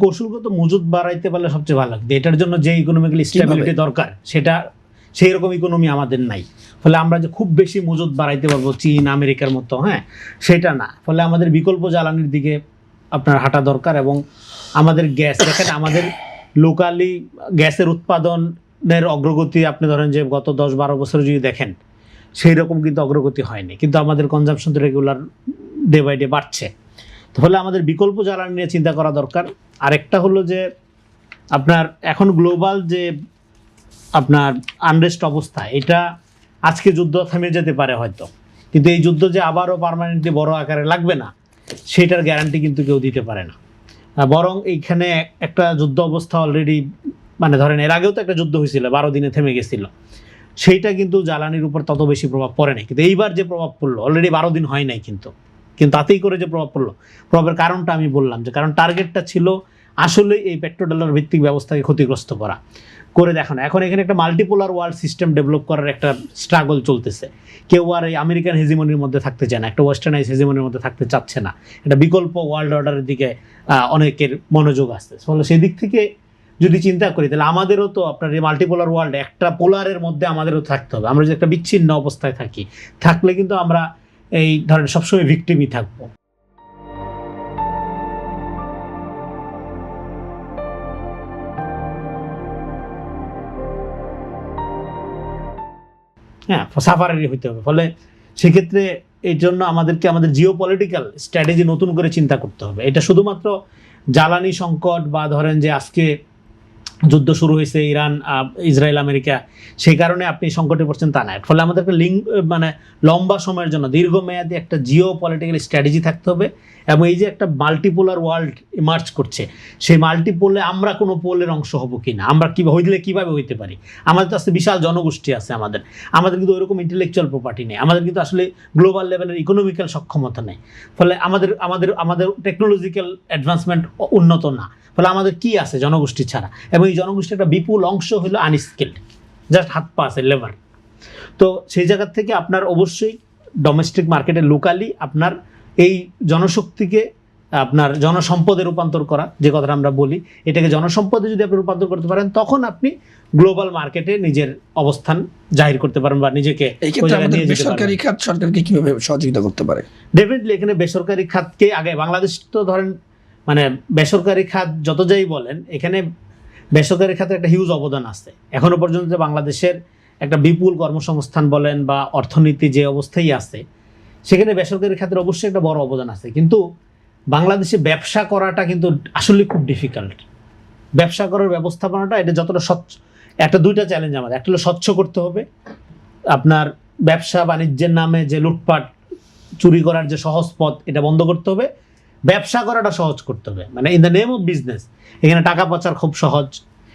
কৌশলগত মজুদ বাড়াইতে পারলে সবচেয়ে ভালো লাগবে। এটার জন্য যে ইকোনমিক্যাল স্টেবিলিটি দরকার সেটা সেই রকম ইকোনমি আমাদের নাই। ফলে আমরা যে খুব বেশি মজুদ বাড়াইতে পারবো চীন আমেরিকার মতো, সেটা না। ফলে আমাদের বিকল্প জ্বালানির দিকে আপনার হাঁটা দরকার। এবং আমাদের গ্যাস দেখেন, আমাদের লোকালি গ্যাসের উৎপাদনের অগ্রগতি আপনি ধরেন যে গত 10-12 বছর যদি দেখেন সেই রকম কিন্তু অগ্রগতি হয়নি, কিন্তু আমাদের কনজাম্পশন তো রেগুলার ডে বাই ডে বাড়ছে। ফলে আমাদের বিকল্প জ্বালানি নিয়ে চিন্তা করা দরকার। আরেকটা হলো যে আপনার এখন গ্লোবাল যে আপনার আনরেস্ট অবস্থা, এটা আজকে যুদ্ধ থেমে যেতে পারে হয়তো, কিন্তু এই যুদ্ধ যে আবারও পার্মানেন্টলি বড় আকারে লাগবে না সেটার গ্যারান্টি কিন্তু কেউ দিতে পারে না। বরং এইখানে একটা যুদ্ধ অবস্থা অলরেডি, মানে ধরেন এর আগেও তো একটা যুদ্ধ হয়েছিল, 12 দিনে থেমে গেছিল, সেইটা কিন্তু জ্বালানির উপর তত বেশি প্রভাব পড়ে নাই। কিন্তু এইবার যে প্রভাব পড়লো, অলরেডি 12 দিন হয় নাই, কিন্তু তাতেই করে যে প্রভাব পড়লো, প্রভাবের কারণটা আমি বললাম যে কারণ টার্গেটটা ছিল আসলে এই পেট্রোডলার ভিত্তিক ব্যবস্থাকে ক্ষতিগ্রস্ত করে দেখানো। এখন এখানে একটা মাল্টিপোলার ওয়ার্ল্ড সিস্টেম ডেভেলপ করার একটা স্ট্রাগল চলতেছে। কেউ আর এই আমেরিকান হেজিমনির মধ্যে থাকতে চায় না, একটা ওয়েস্টার্নাইজ হেজিমনির মধ্যে থাকতে চাচ্ছে না, এটা বিকল্প ওয়ার্ল্ড অর্ডারের দিকে অনেকের মনোযোগ আসছে। ফলে সেই দিক থেকে যদি চিন্তা করি তাহলে আমাদেরও তো আপনার এই মাল্টিপোলার ওয়ার্ল্ড একটা পোলারের মধ্যে আমাদেরও থাকতে হবে। আমরা যদি একটা বিচ্ছিন্ন অবস্থায় থাকলে কিন্তু আমরা এই ধরেন সবসময় ভিক্টিমই থাকবো। সাফারেরই হইতে হবে। ফলে সেক্ষেত্রে এই জন্য আমাদেরকে আমাদের জিও পলিটিক্যাল স্ট্র্যাটেজি নতুন করে চিন্তা করতে হবে। এটা শুধুমাত্র জ্বালানি সংকট বা ধরেন যে আজকে যুদ্ধ শুরু হয়েছে ইরান ইসরায়েল আমেরিকা, সেই কারণে আপনি সংকটে পড়ছেন তা না। ফলে আমাদেরকে মানে লম্বা সময়ের জন্য দীর্ঘমেয়াদী একটা জিও পলিটিক্যাল স্ট্র্যাটেজি থাকতে হবে। এবং এই যে একটা মাল্টিপোলার ওয়ার্ল্ড ইমার্জ করছে, সেই মাল্টিপোলে আমরা কোনো পোলের অংশ হব কি না, আমরা কীভাবে হইতে পারি। আমাদের তো আসলে বিশাল জনগোষ্ঠী আছে, আমাদের কিন্তু ওইরকম ইন্টেলেকচুয়াল প্রপার্টি নেই, আমাদের কিন্তু আসলে গ্লোবাল লেভেলের ইকোনমিক্যাল সক্ষমতা নেই। ফলে আমাদের টেকনোলজিক্যাল অ্যাডভান্সমেন্ট উন্নত না। ফলে আমাদের কি আছে জনগোষ্ঠী ছাড়া, এবং এই জনগোষ্ঠীর একটা বিপুল অংশ হলো আনস্কিল্ড, জাস্ট হাত পা আছে, লেবার। তো সেই জায়গা থেকে আপনার অবশ্যই ডোমেস্টিক মার্কেটে লোকালি আপনার এই জনশক্তিকে আপনার জনসম্পদে রূপান্তর করা, যে কথাটা আমরা বলি, এটাকে জনসম্পদে যদি আপনি রূপান্তর করতে পারেন তখন আপনি গ্লোবাল মার্কেটে নিজের অবস্থান জাহির করতে পারেন বা নিজেকে। বেসরকারি খাত সরকারকে কিভাবে সহযোগিতা করতে পারে? ডেফিনেটলি এখানে বেসরকারি খাতকে আগে, বাংলাদেশ তো ধরেন মানে বেসরকারি খাত যত যাই বলেন, এখানে বেসরকারি খাতে একটা হিউজ অবদান আছে। এখনো পর্যন্ত বাংলাদেশের একটা বিপুল কর্মসংস্থান বলেন বা অর্থনীতি যে অবস্থায় আছে, সেখানে বেসরকারি খাতের অবশ্যই একটা বড় অবদান আছে। কিন্তু বাংলাদেশে ব্যবসা করাটা কিন্তু আসলে খুব ডিফিকাল্ট। ব্যবসা করার ব্যবস্থাপনাটা এটা যতটা স্বচ্ছ, একটা দুইটা চ্যালেঞ্জ আমাদের। একটা হলো স্বচ্ছ করতে হবে, আপনার ব্যবসা বাণিজ্যের নামে যে লুটপাট চুরি করার যে সহজ পথ, এটা বন্ধ করতে হবে। ব্যবসা করাটা সহজ করতে হবে, মানে in the name of business এখানে টাকা পাচার খুব সহজ।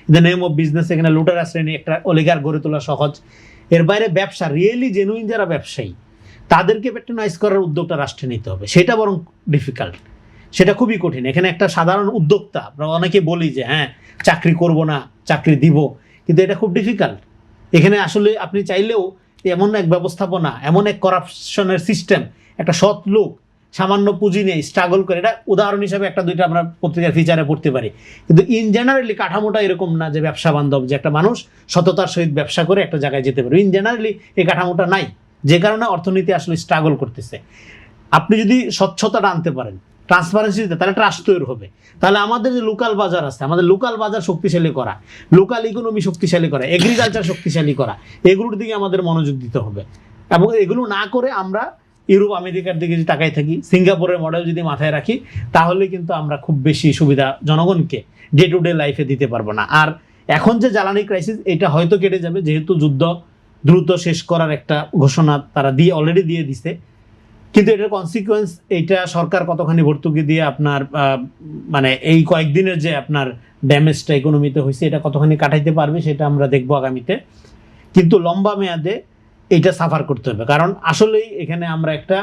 In the name of business এখানে লুটেরা শ্রেণী একটা অলিগার গড়ে তোলা সহজ। এর বাইরে ব্যবসা রিয়েলি জেনুইন যারা ব্যবসায়ী তাদেরকে প্যাট্রোনাইজ করার উদ্যোগটা রাষ্ট্রে নিতে হবে, সেটা বরং ডিফিকাল্ট, সেটা খুবই কঠিন। এখানে একটা সাধারণ উদ্যোক্তা, আমরা অনেকে বলি যে চাকরি করব না, চাকরি দিব, কিন্তু এটা খুব ডিফিকাল্ট। এখানে আসলে আপনি চাইলেও এমন এক ব্যবস্থাপনা, এমন এক করাপশনের সিস্টেম, একটা সৎ লোক সামান্য পুঁজি নিয়ে স্ট্রাগল করে, এটা উদাহরণ হিসাবে একটা দুইটা আমরা পত্রিকার ফিচারে পড়তে পারি। কিন্তু ইন জেনারেলি কাঠামোটা এরকম না যে ব্যবসা বান্ধব, যে একটা মানুষ সততার সহিত ব্যবসা করে একটা জায়গায় যেতে পারে। ইন জেনারেলি এই কাঠামোটা নাই, যে কারণে অর্থনীতি আসলে স্ট্রাগল করতেছে। আপনি যদি স্বচ্ছতাটা আনতে পারেন, ট্রান্সপারেন্সি দিতে, তাহলে ট্রাস্ট তৈরি হবে। তাহলে আমাদের যে লোকাল বাজার আছে, আমাদের লোকাল বাজার শক্তিশালী করা, লোকাল ইকোনমি শক্তিশালী করা, এগ্রিকালচার শক্তিশালী করা, এগুলোর দিকে আমাদের মনোযোগ দিতে হবে। এবং এগুলো না করে আমরা ইউরোপ আমেরিকার দিকে যদি তাকাই থাকি, সিঙ্গাপুরের মডেল যদি মাথায় রাখি, তাহলে কিন্তু আমরা খুব বেশি সুবিধা জনগণকে ডে টু ডে লাইফে দিতে পারবো না। আর এখন যে জ্বালানি ক্রাইসিস, এটা হয়তো কেটে যাবে, যেহেতু যুদ্ধ দ্রুত শেষ করার একটা ঘোষণা তারা অলরেডি দিয়ে দিছে। কিন্তু এটার কনসিকুয়েন্স, এইটা সরকার কতখানি ভর্তুকি দিয়ে আপনার মানে এই কয়েকদিনের যে আপনার ড্যামেজটা ইকোনমিতে হয়েছে, এটা কতখানি কাটাইতে পারবে সেটা আমরা দেখবো আগামীতে। কিন্তু লম্বা মেয়াদে এইটা সাফার করতে হবে, কারণ আসলেই এখানে আমরা একটা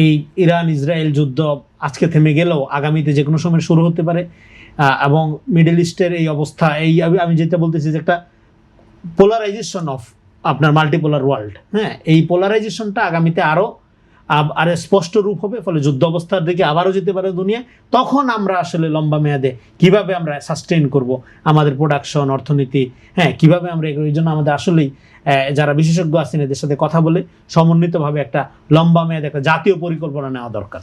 এই ইরান ইসরায়েল যুদ্ধ আজকে থেমে গেলেও আগামীতে যে কোনো সময় শুরু হতে পারে। এবং মিডল ইস্টের এই অবস্থা, আমি যেটা বলতেছি যে একটা পোলারাইজেশন অফ আপনার মাল্টিপোলার ওয়ার্ল্ড, এই পোলারাইজেশনটা আগামীতে আরও আর স্পষ্ট রূপ হবে, ফলে যুদ্ধ অবস্থার দিকে আবারও যেতে পারে দুনিয়া। তখন আমরা আসলে লম্বা মেয়াদে কিভাবে আমরা সাস্টেইন করব আমাদের প্রোডাকশন, অর্থনীতি, হ্যাঁ কিভাবে আমরা এই জন্য আমাদের আসলেই যারা বিশেষজ্ঞ আছেন এদের সাথে কথা বলে সমন্বিতভাবে একটা লম্বা মেয়াদে একটা জাতীয় পরিকল্পনা নেওয়া দরকার।